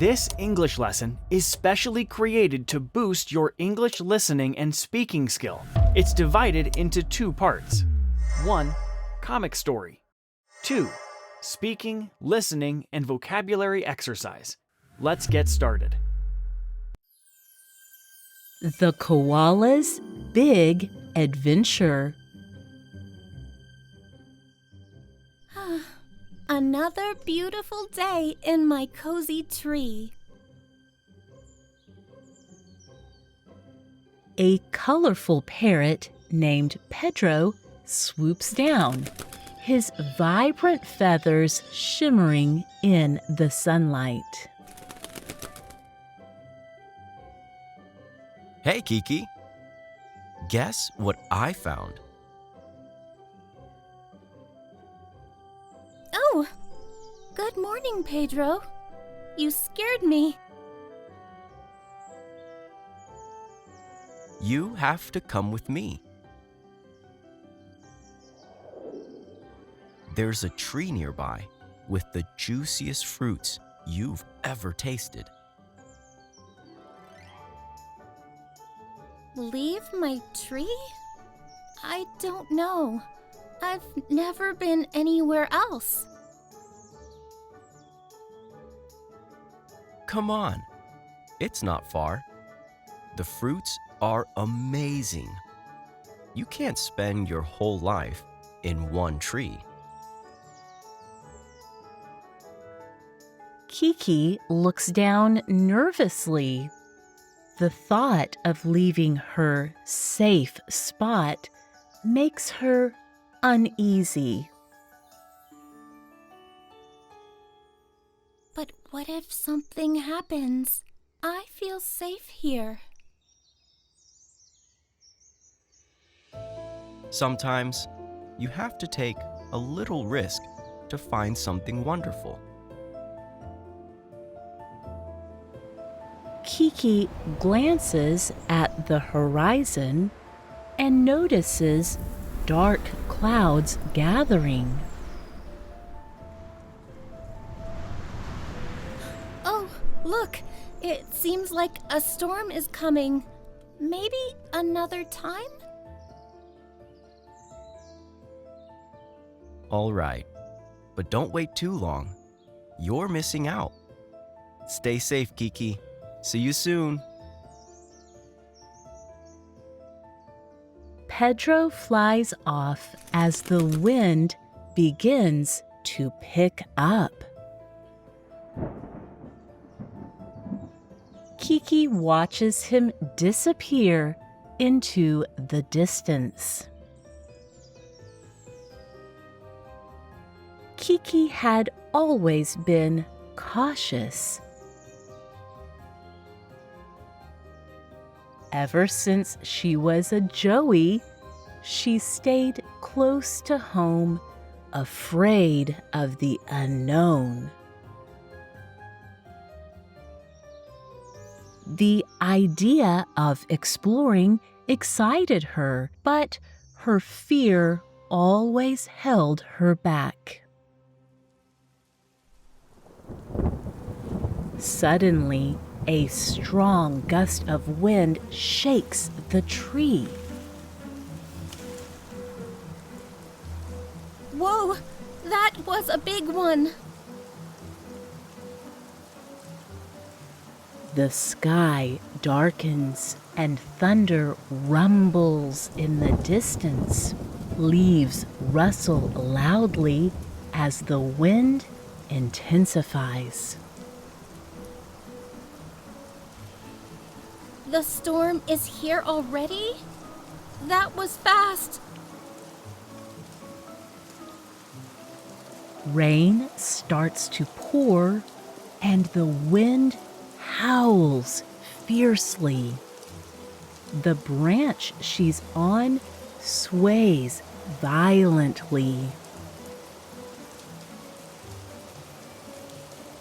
This English lesson is specially created to boost your English listening and speaking skill. It's divided into 2 parts. 1. Comic story. 2. Speaking, listening, and vocabulary exercise. Let's get started. The Koala's Big Adventure. Another beautiful day in my cozy tree. A colorful parrot named Pedro swoops down, his vibrant feathers shimmering in the sunlight. Hey, Kiki. Guess what I found? Oh, good morning, Pedro. You scared me. You have to come with me. There's a tree nearby with the juiciest fruits you've ever tasted. Leave my tree? I don't know. I've never been anywhere else. Come on, it's not far. The fruits are amazing. You can't spend your whole life in one tree. Kiki looks down nervously. The thought of leaving her safe spot makes her uneasy. But what if something happens? I feel safe here. Sometimes you have to take a little risk to find something wonderful. Kiki glances at the horizon and notices dark clouds gathering. Oh, look! It seems like a storm is coming. Maybe another time? All right, but don't wait too long. You're missing out. Stay safe, Kiki. See you soon. Pedro flies off as the wind begins to pick up. Kiki watches him disappear into the distance. Kiki had always been cautious. Ever since she was a joey, she stayed close to home, afraid of the unknown. The idea of exploring excited her, but her fear always held her back. Suddenly, a strong gust of wind shakes the tree. Whoa! That was a big one! The sky darkens and thunder rumbles in the distance. Leaves rustle loudly as the wind intensifies. The storm is here already? That was fast! Rain starts to pour and the wind howls fiercely. The branch she's on sways violently.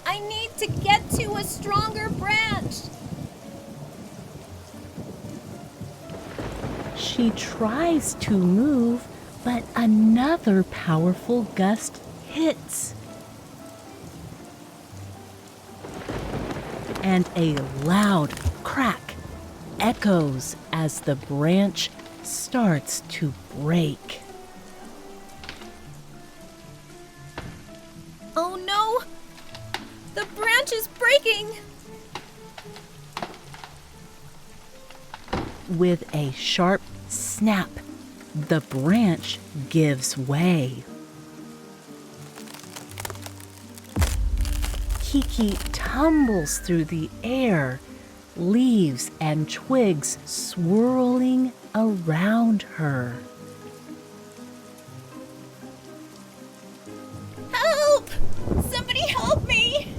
I need to get to a stronger branch! She tries to move, but another powerful gust hits. and a loud crack echoes as the branch starts to break. Oh no! The branch is breaking! With a sharp snap, the branch gives way. Kiki tumbles through the air, leaves and twigs swirling around her. Help! Somebody help me!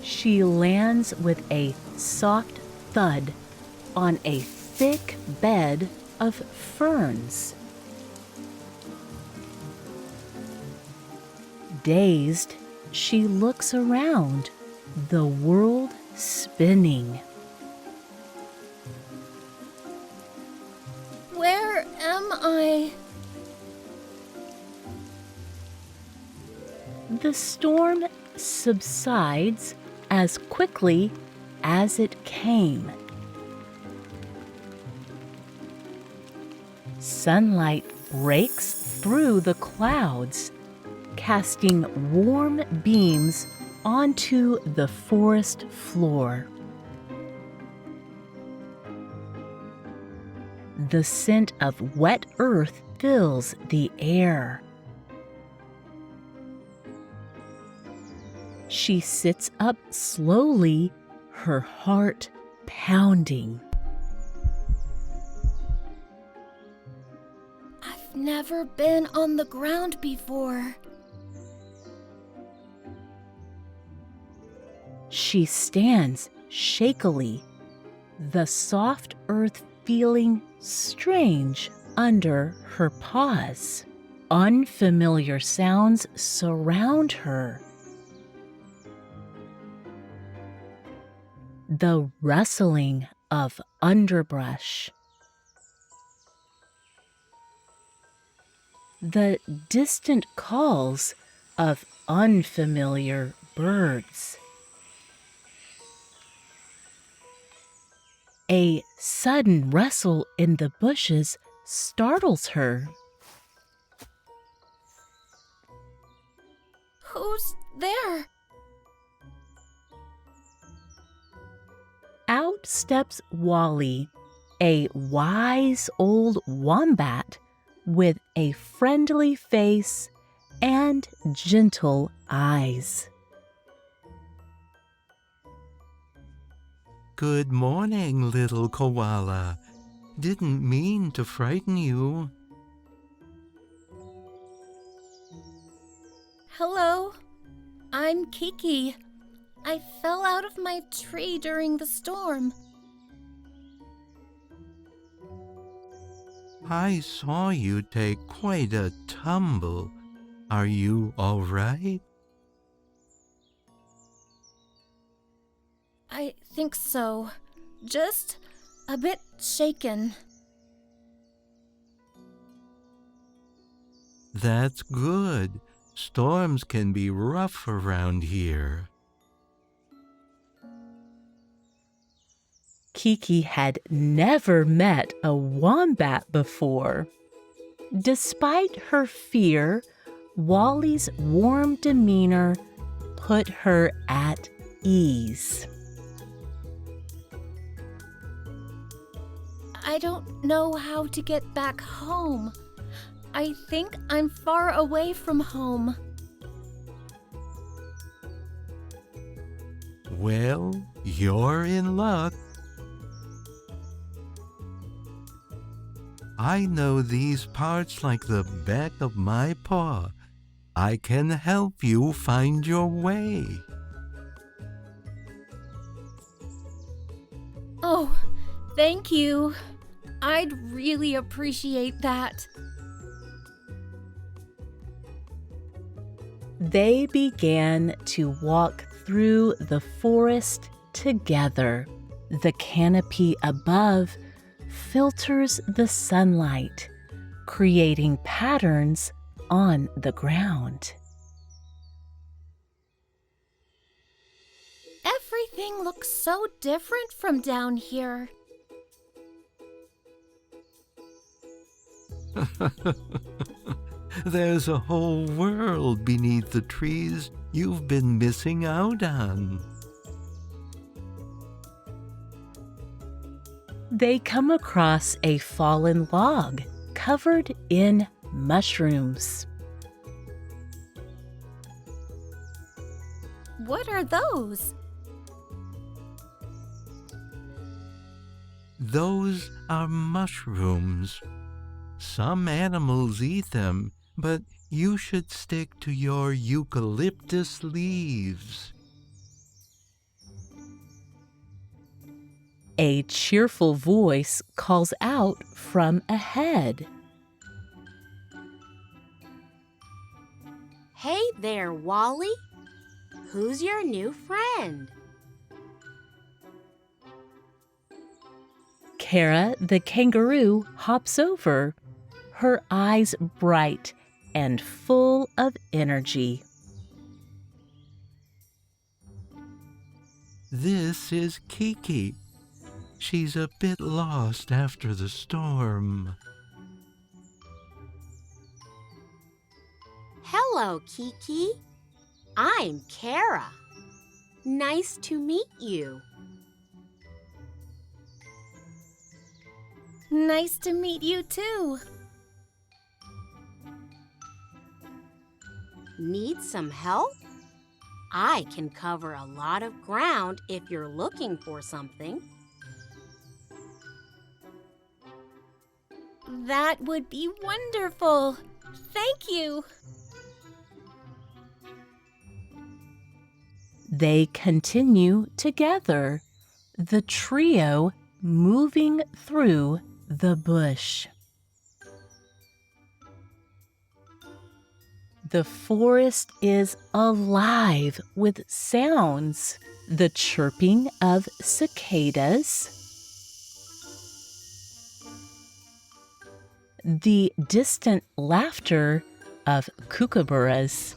She lands with a soft thud on a thick bed of ferns. Dazed, she looks around, the world spinning. Where am I? The storm subsides as quickly as it came. Sunlight breaks through the clouds, casting warm beams onto the forest floor. The scent of wet earth fills the air. She sits up slowly, her heart pounding. I've never been on the ground before. She stands shakily, the soft earth feeling strange under her paws. Unfamiliar sounds surround her. The rustling of underbrush. The distant calls of unfamiliar birds. A sudden rustle in the bushes startles her. Who's there? Out steps Wally, a wise old wombat with a friendly face and gentle eyes. Good morning, little koala. Didn't mean to frighten you. Hello, I'm Kiki. I fell out of my tree during the storm. I saw you take quite a tumble. Are you all right? I think so. Just a bit shaken. That's good. Storms can be rough around here. Kiki had never met a wombat before. Despite her fear, Wally's warm demeanor put her at ease. I don't know how to get back home. I think I'm far away from home. Well, you're in luck. I know these parts like the back of my paw. I can help you find your way. Oh, thank you. I'd really appreciate that. They began to walk through the forest together. The canopy above filters the sunlight, creating patterns on the ground. Everything looks so different from down here. There's a whole world beneath the trees you've been missing out on. They come across a fallen log covered in mushrooms. What are those? Those are mushrooms. Some animals eat them, but you should stick to your eucalyptus leaves. A cheerful voice calls out from ahead. Hey there, Wally. Who's your new friend? Kara the kangaroo hops over, her eyes bright and full of energy. This is Kiki. She's a bit lost after the storm. Hello, Kiki. I'm Kara. Nice to meet you. Nice to meet you too. Need some help? I can cover a lot of ground if you're looking for something. That would be wonderful. Thank you. They continue together, the trio moving through the bush. The forest is alive with sounds, the chirping of cicadas, the distant laughter of kookaburras.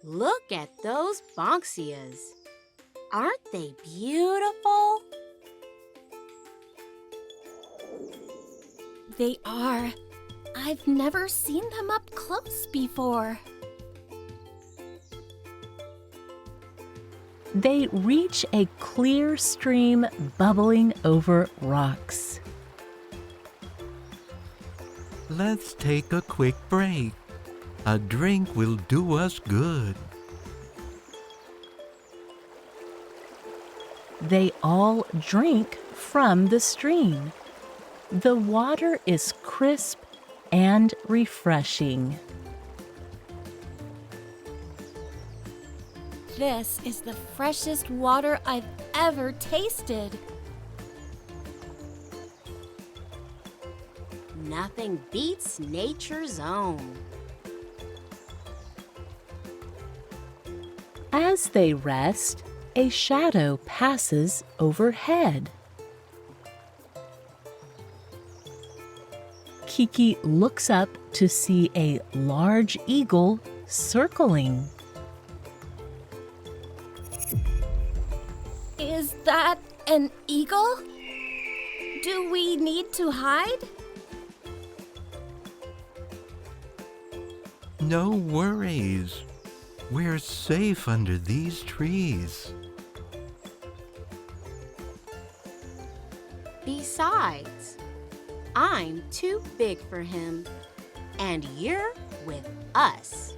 Look at those bonxias. Aren't they beautiful? They are. I've never seen them up close before. They reach a clear stream bubbling over rocks. Let's take a quick break. A drink will do us good. They all drink from the stream. The water is crisp and refreshing. This is the freshest water I've ever tasted. Nothing beats nature's own. As they rest, a shadow passes overhead. Kiki looks up to see a large eagle circling. Is that an eagle? Do we need to hide? No worries. We're safe under these trees. Besides, I'm too big for him, and you're with us.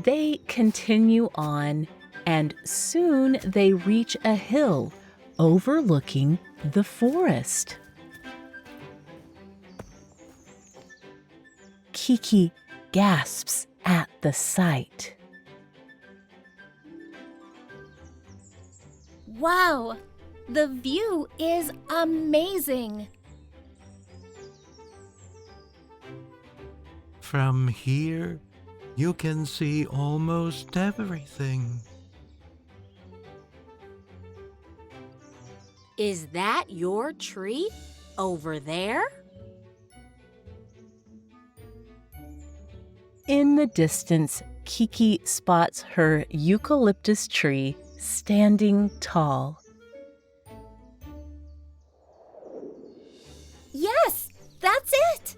They continue on, and soon they reach a hill overlooking the forest. Kiki gasps at the sight. Wow, the view is amazing. From here, you can see almost everything. Is that your tree over there? In the distance, Kiki spots her eucalyptus tree standing tall. Yes, that's it!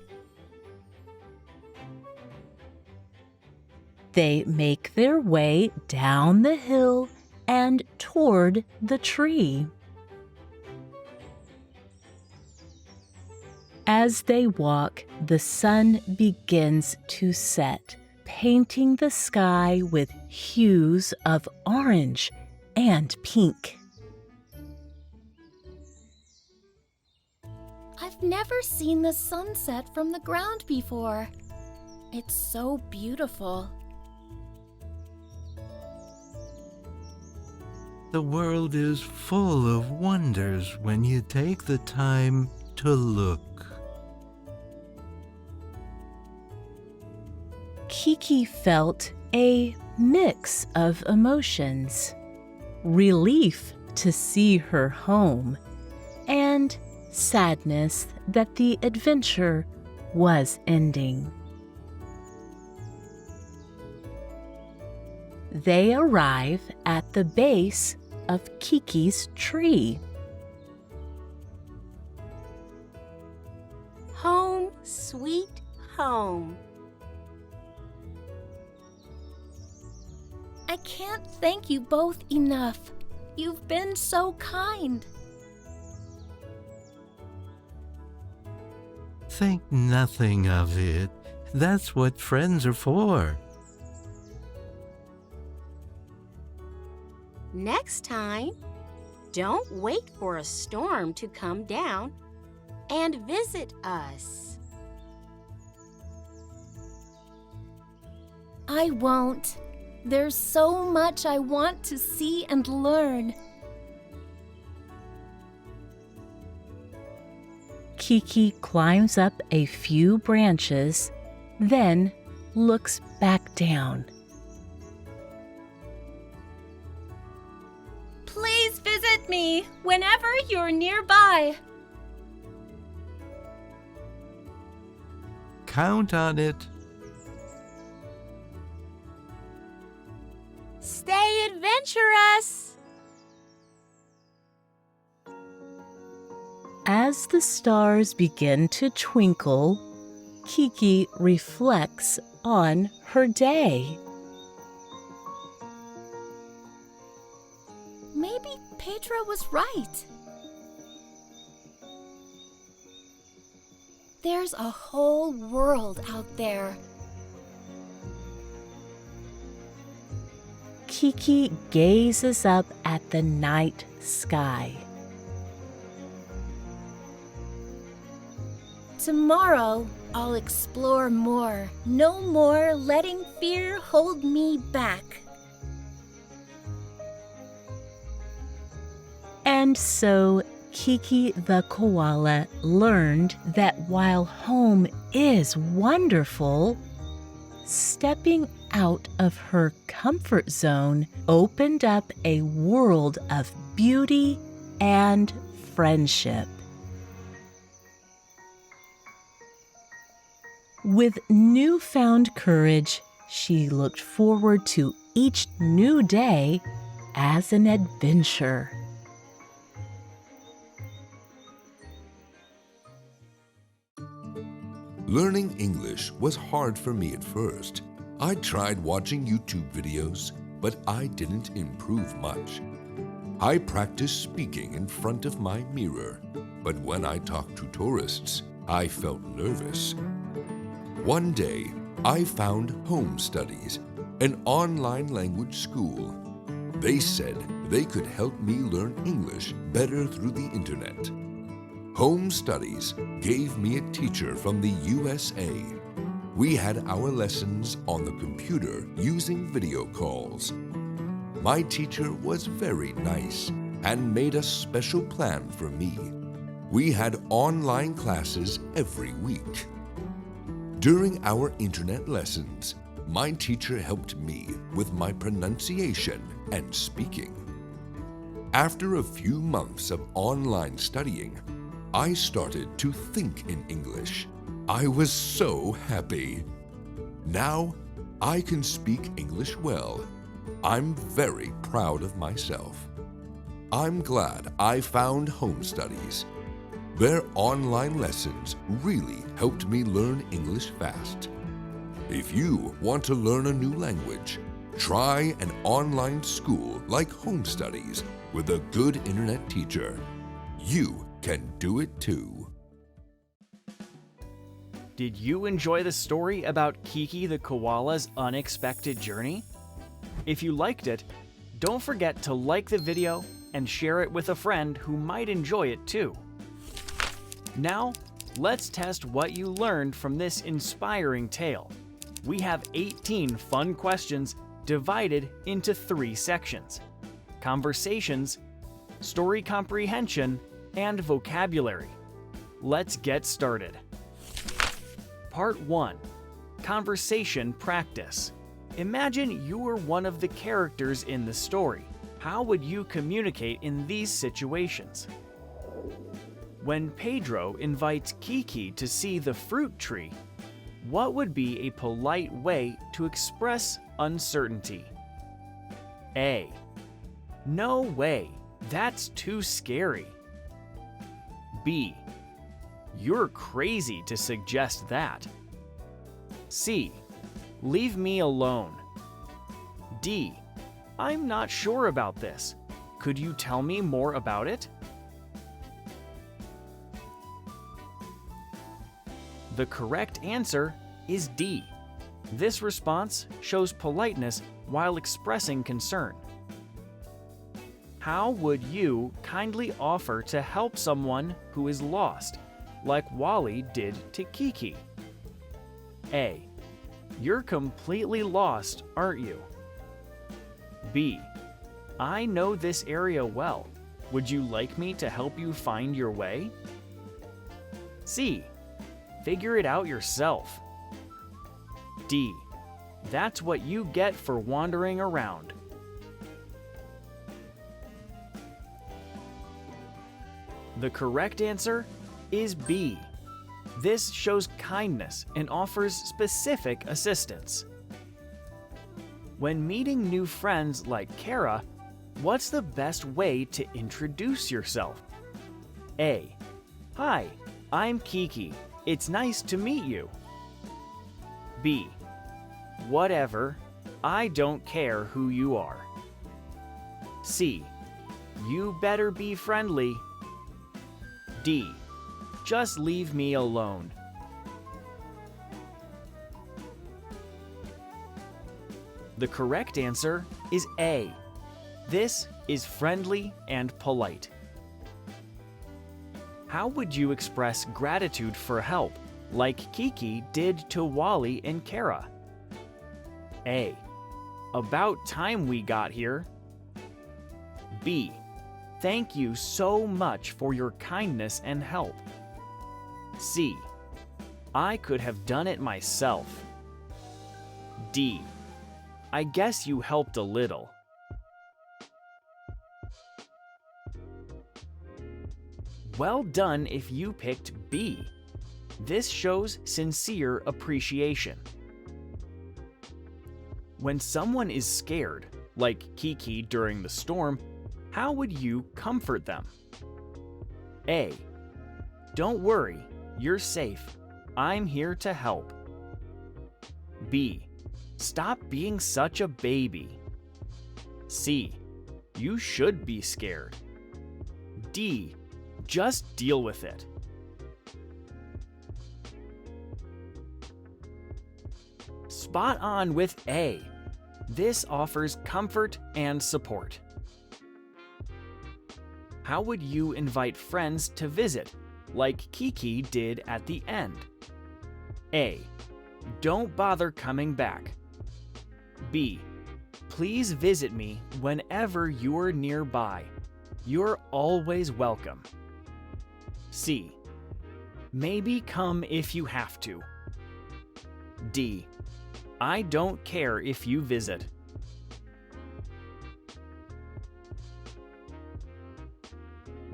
They make their way down the hill and toward the tree. As they walk, the sun begins to set, painting the sky with hues of orange and pink. I've never seen the sunset from the ground before. It's so beautiful. The world is full of wonders when you take the time to look. Kiki felt a mix of emotions: relief to see her home, and sadness that the adventure was ending. They arrive at the base of Kiki's tree. Home, sweet home. I can't thank you both enough. You've been so kind. Think nothing of it. That's what friends are for. Next time, don't wait for a storm to come down and visit us. I won't. There's so much I want to see and learn. Kiki climbs up a few branches, then looks back down. Please visit me whenever you're nearby. Count on it. Stay adventurous! As the stars begin to twinkle, Kiki reflects on her day. Maybe Petra was right. There's a whole world out there. Kiki gazes up at the night sky. Tomorrow, I'll explore more. No more letting fear hold me back. And so Kiki the koala learned that while home is wonderful, stepping out of her comfort zone opened up a world of beauty and friendship. With newfound courage, she looked forward to each new day as an adventure. Learning English was hard for me at first. I tried watching YouTube videos, but I didn't improve much. I practiced speaking in front of my mirror, but when I talked to tourists, I felt nervous. One day, I found Home Studies, an online language school. They said they could help me learn English better through the internet. Home Studies gave me a teacher from the USA. We had our lessons on the computer using video calls. My teacher was very nice and made a special plan for me. We had online classes every week. During our internet lessons, my teacher helped me with my pronunciation and speaking. After a few months of online studying, I started to think in English. I was so happy. Now I can speak English well. I'm very proud of myself. I'm glad I found Home Studies. Their online lessons really helped me learn English fast. If you want to learn a new language, try an online school like Home Studies with a good internet teacher. You can do it too. Did you enjoy the story about Kiki the koala's unexpected journey? If you liked it, don't forget to like the video and share it with a friend who might enjoy it too. Now, let's test what you learned from this inspiring tale. We have 18 fun questions divided into 3 sections: conversations, story comprehension, and vocabulary. Let's get started. Part 1. Conversation practice. Imagine you were one of the characters in the story. How would you communicate in these situations? When Pedro invites Kiki to see the fruit tree, what would be a polite way to express uncertainty? A. No way, that's too scary. B. You're crazy to suggest that. C. Leave me alone. D. I'm not sure about this. Could you tell me more about it? The correct answer is D. This response shows politeness while expressing concern. How would you kindly offer to help someone who is lost, like Wally did to Kiki? A. You're completely lost, aren't you? B. I know this area well. Would you like me to help you find your way? C. Figure it out yourself. D. That's what you get for wandering around. The correct answer is B. This shows kindness and offers specific assistance. When meeting new friends like Kara, what's the best way to introduce yourself? A. Hi, I'm Kiki. It's nice to meet you. B. Whatever, I don't care who you are. C. You better be friendly. D. Just leave me alone. The correct answer is A. This is friendly and polite. How would you express gratitude for help, like Kiki did to Wally and Kara? A. About time we got here. B. Thank you so much for your kindness and help. C. I could have done it myself. D. I guess you helped a little. Well done if you picked B. This shows sincere appreciation. When someone is scared, like Kiki during the storm, how would you comfort them? A. Don't worry, you're safe. I'm here to help. B. Stop being such a baby. C. You should be scared. D. Just deal with it. Spot on with A. This offers comfort and support. How would you invite friends to visit, like Kiki did at the end? A. Don't bother coming back. B. Please visit me whenever you're nearby. You're always welcome. C. Maybe come if you have to. D. I don't care if you visit.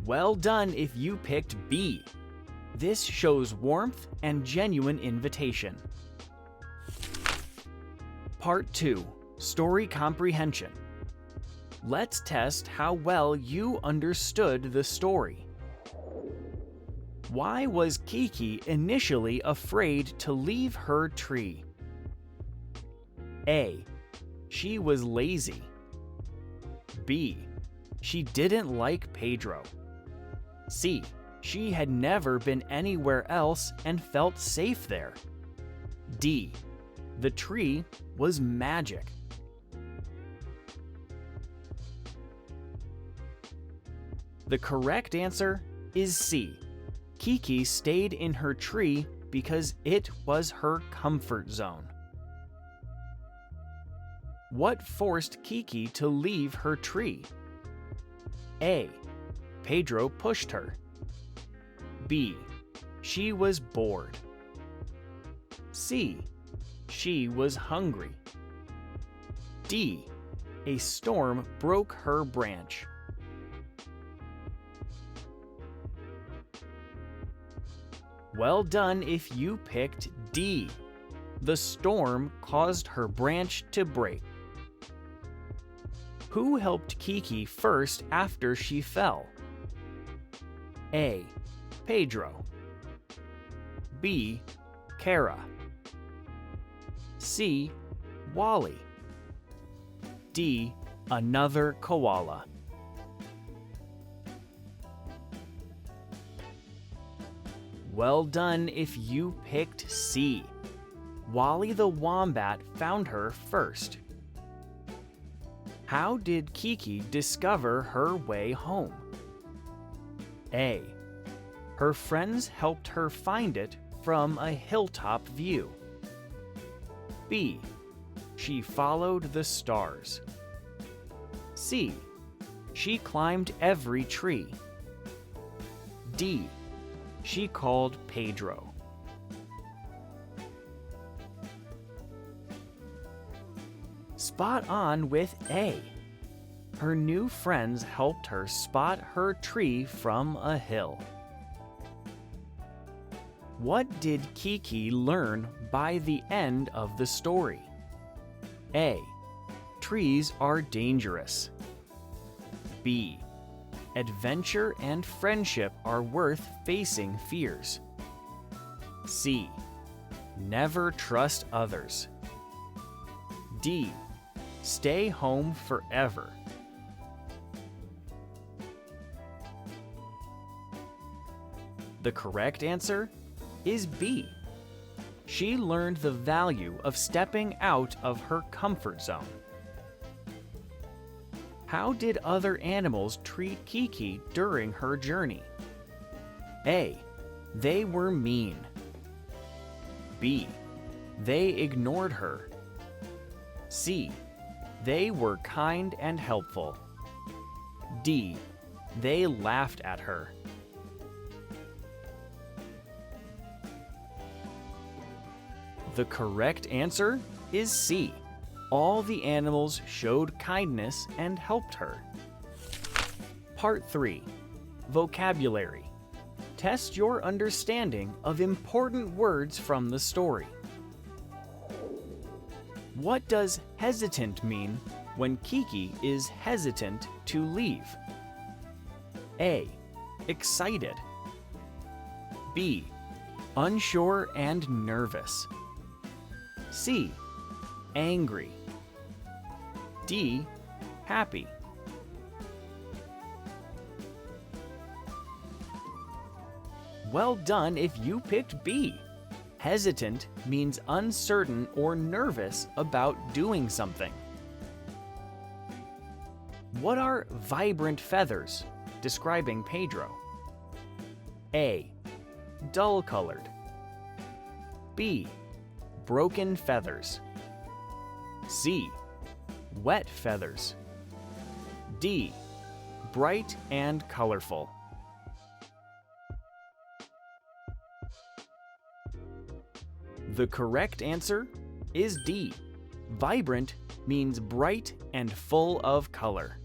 Well done if you picked B. This shows warmth and genuine invitation. Part 2, Story Comprehension. Let's test how well you understood the story. Why was Kiki initially afraid to leave her tree? A. She was lazy. B. She didn't like Pedro. C. She had never been anywhere else and felt safe there. D. The tree was magic. The correct answer is C. Kiki stayed in her tree because it was her comfort zone. What forced Kiki to leave her tree? A. Pedro pushed her. B. She was bored. C. She was hungry. D. A storm broke her branch. Well done if you picked D. The storm caused her branch to break. Who helped Kiki first after she fell? A. Pedro. B. Kara. C. Wally. D. Another koala. Well done if you picked C. Wally the wombat found her first. How did Kiki discover her way home? A. Her friends helped her find it from a hilltop view. B. She followed the stars. C. She climbed every tree. D. She called Pedro. Spot on with A. Her new friends helped her spot her tree from a hill. What did Kiki learn by the end of the story? A. Trees are dangerous. B. Adventure and friendship are worth facing fears. C. Never trust others. D. Stay home forever. The correct answer is B. She learned the value of stepping out of her comfort zone. How did other animals treat Kiki during her journey? A. They were mean. B. They ignored her. C. They were kind and helpful. D. They laughed at her. The correct answer is C. All the animals showed kindness and helped her. Part 3. Vocabulary. Test your understanding of important words from the story. What does hesitant mean when Kiki is hesitant to leave? A. Excited. B. Unsure and nervous. C. Angry. D. Happy. Well done if you picked B. Hesitant means uncertain or nervous about doing something. What are vibrant feathers describing Pedro? A. Dull-colored. B. Broken feathers. C. Wet feathers. D. Bright and colorful. The correct answer is D. Vibrant means bright and full of color.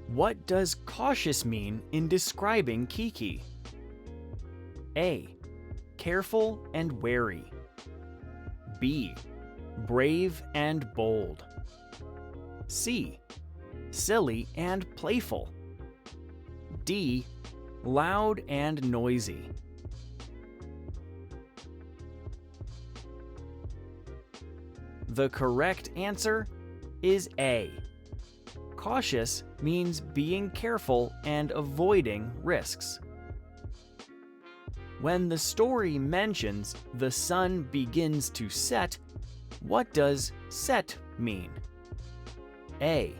What does cautious mean in describing Kiki? A. Careful and wary. B. brave and bold. C, silly and playful. D, loud and noisy. The correct answer is A. Cautious means being careful and avoiding risks. When the story mentions the sun begins to set, what does set mean? A.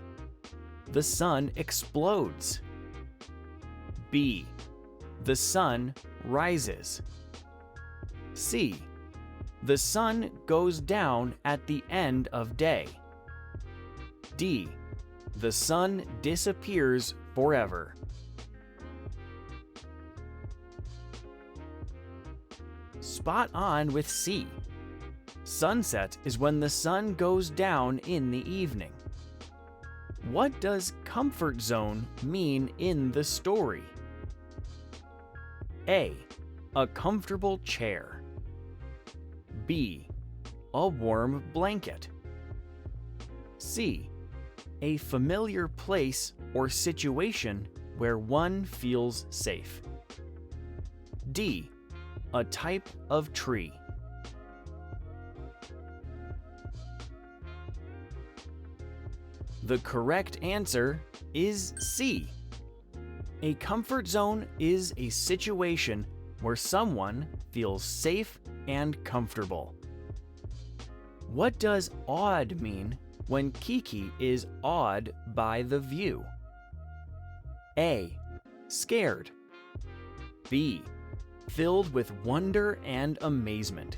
The sun explodes. B. The sun rises. C. The sun goes down at the end of day. D. The sun disappears forever. Spot on with C. Sunset is when the sun goes down in the evening. What does comfort zone mean in the story? A. A comfortable chair. B. A warm blanket. C. A familiar place or situation where one feels safe. D. A type of tree. The correct answer is C. A comfort zone is a situation where someone feels safe and comfortable. What does awed mean when Kiki is awed by the view? A. Scared. B. Filled with wonder and amazement.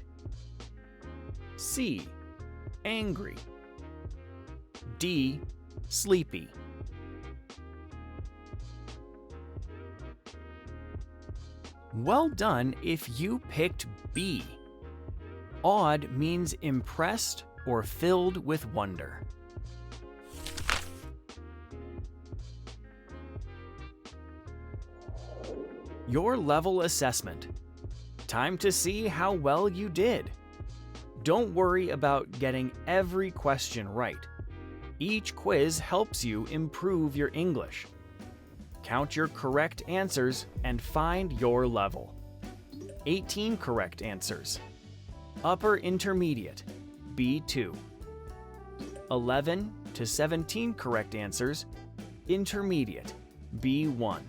C. Angry. D. Sleepy. Well done if you picked B. Awed means impressed or filled with wonder. Your level assessment. Time to see how well you did. Don't worry about getting every question right. Each quiz helps you improve your English. Count your correct answers and find your level. 18 correct answers. Upper Intermediate, B2. 11 to 17 correct answers, Intermediate, B1.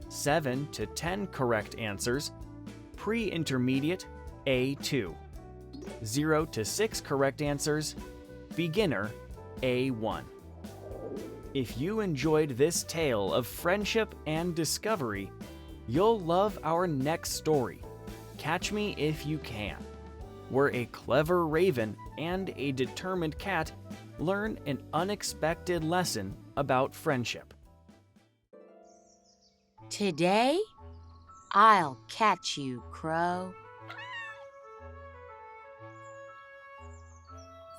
7 to 10 correct answers, Pre-Intermediate, A2. 0 to 6 correct answers, Beginner, A1. If you enjoyed this tale of friendship and discovery, you'll love our next story, Catch Me If You Can, where a clever raven and a determined cat learn an unexpected lesson about friendship. Today, I'll catch you, Crow.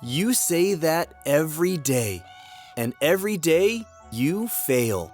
You say that every day, and every day you fail.